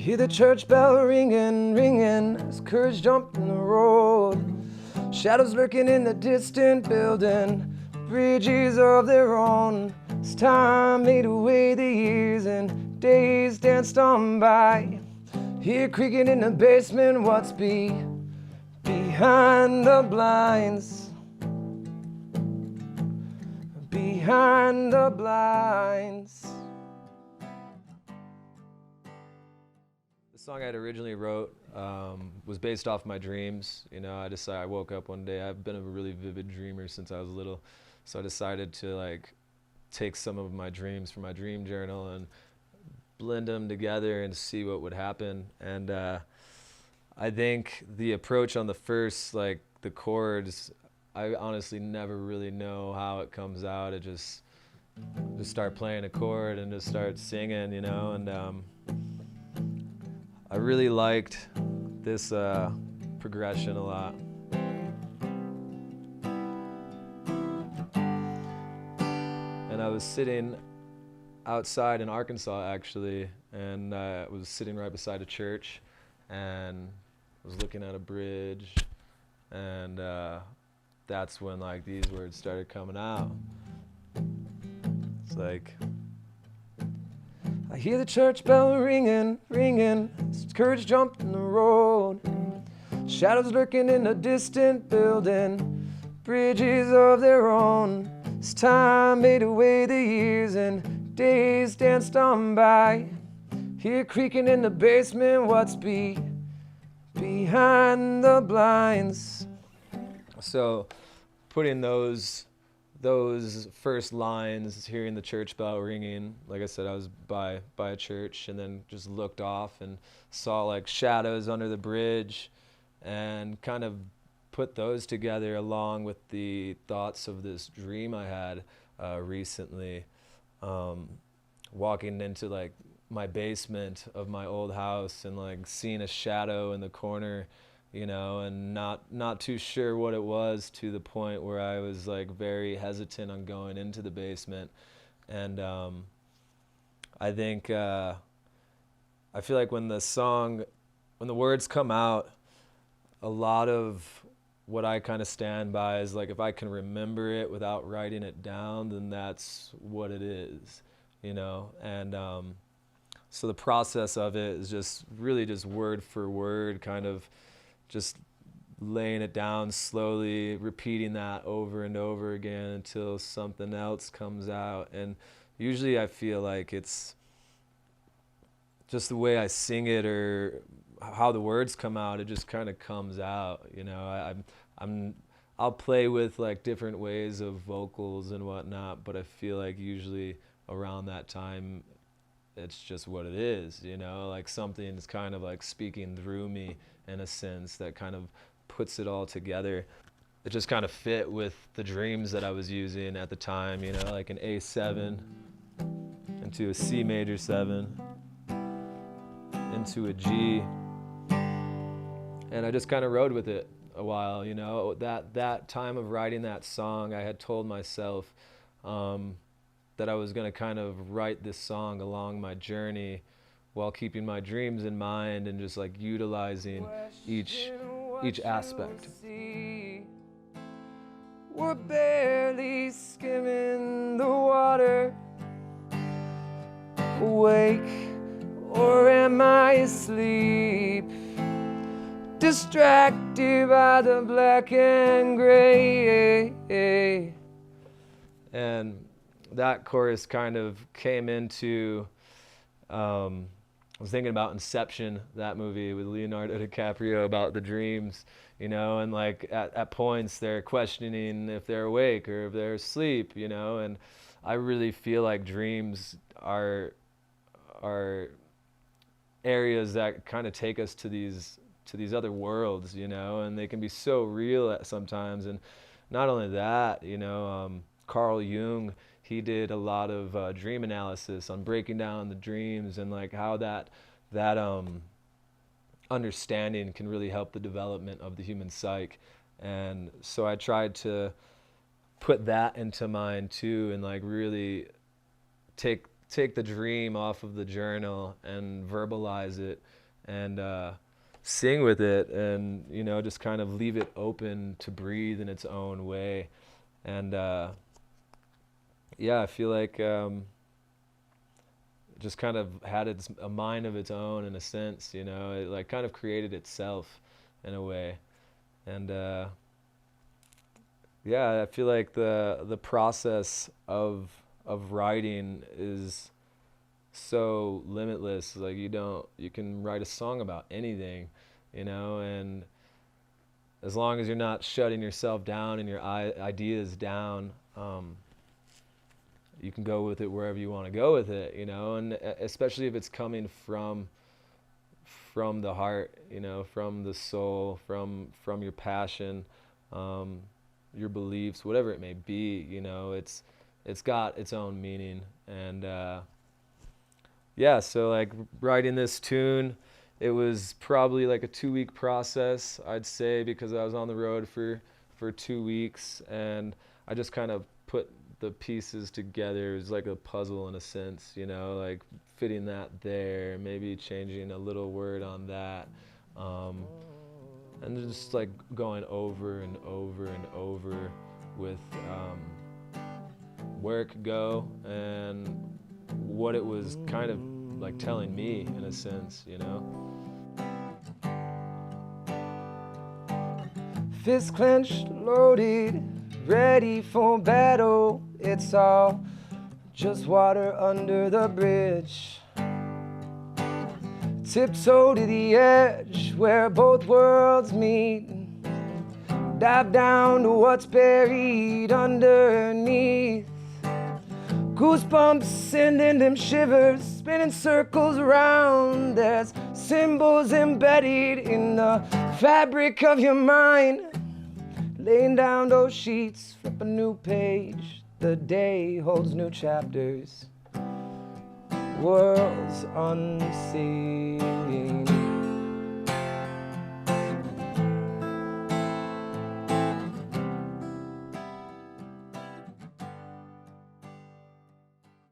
hear the church bell ringing, ringing, as courage jumped in the road. Shadows lurking in the distant building, bridges of their own. As time made away the years and days danced on by. Hear creaking in the basement, what's behind the blinds? Behind the blinds. The song I had originally wrote was based off my dreams. You know, I woke up one day. I've been a really vivid dreamer since I was little, so I decided to take some of my dreams from my dream journal and blend them together and see what would happen. And I think the approach on the first, the chords, I honestly never really know how it comes out. It just start playing a chord and just start singing, you know. And I really liked this progression a lot. And I was sitting outside in Arkansas, actually, and I was sitting right beside a church and was looking at a bridge, and that's when these words started coming out. It's like, I hear the church bell ringing, ringing, as courage jumped in the road. Shadows lurking in a distant building, bridges of their own. As time made away the years and days danced on by. Hear creaking in the basement, what's behind the blinds? So putting those first lines, hearing the church bell ringing, like I said, I was by a church, and then just looked off and saw shadows under the bridge, and kind of put those together along with the thoughts of this dream I had recently, walking into my basement of my old house and seeing a shadow in the corner, you know, and not too sure what it was, to the point where I was very hesitant on going into the basement. And I think I feel like when the words come out, a lot of what I kind of stand by is if I can remember it without writing it down, then that's what it is, you know. And so the process of it is just really just word for word, kind of just laying it down slowly, repeating that over and over again until something else comes out. And usually I feel like it's just the way I sing it or how the words come out, it just kind of comes out, you know. I'll play with different ways of vocals and whatnot, but I feel like usually around that time it's just what it is, you know, something's kind of speaking through me in a sense that kind of puts it all together. It just kind of fit with the dreams that I was using at the time, you know, an A7 into a C major 7 into a G, and I just kind of rode with it a while, you know. That time of writing that song, I had told myself that I was going to kind of write this song along my journey while keeping my dreams in mind and just utilizing each aspect. We're barely skimming the water. Awake, or am I asleep? Distracted by the black and gray. And that chorus kind of came into, I was thinking about Inception, that movie with Leonardo DiCaprio, about the dreams, you know, and at points they're questioning if they're awake or if they're asleep, you know. And I really feel like dreams are areas that kind of take us to these other worlds, you know, and they can be so real at sometimes. And not only that, you know, Carl Jung, he did a lot of dream analysis on breaking down the dreams and how that understanding can really help the development of the human psyche. And so I tried to put that into mind too, and really take take the dream off of the journal and verbalize it and sing with it, and just kind of leave it open to breathe in its own way. And I feel like just kind of had a mind of its own in a sense. It like kind of created itself in a way. And I feel like the process of writing is so limitless. Like you can write a song about anything, and as long as you're not shutting yourself down and your ideas down, you can go with it wherever you want to go with it, and especially if it's coming from the heart, from the soul, from your passion, your beliefs, whatever it may be, it's got its own meaning. And so like writing this tune, it was probably like a 2-week process, I'd say, because I was on the road for 2 weeks, and I just kind of put the pieces together. It was like a puzzle in a sense, like fitting that there, maybe changing a little word on that, and just like going over and over and over with where it could go and what it was kind of like telling me in a sense, Fist clenched, loaded, ready for battle. It's all just water under the bridge. Tiptoe to the edge where both worlds meet. Dive down to what's buried underneath. Goosebumps sending them shivers, spinning circles around. There's symbols embedded in the fabric of your mind. Laying down those sheets, flip a new page. The day holds new chapters, worlds unseen.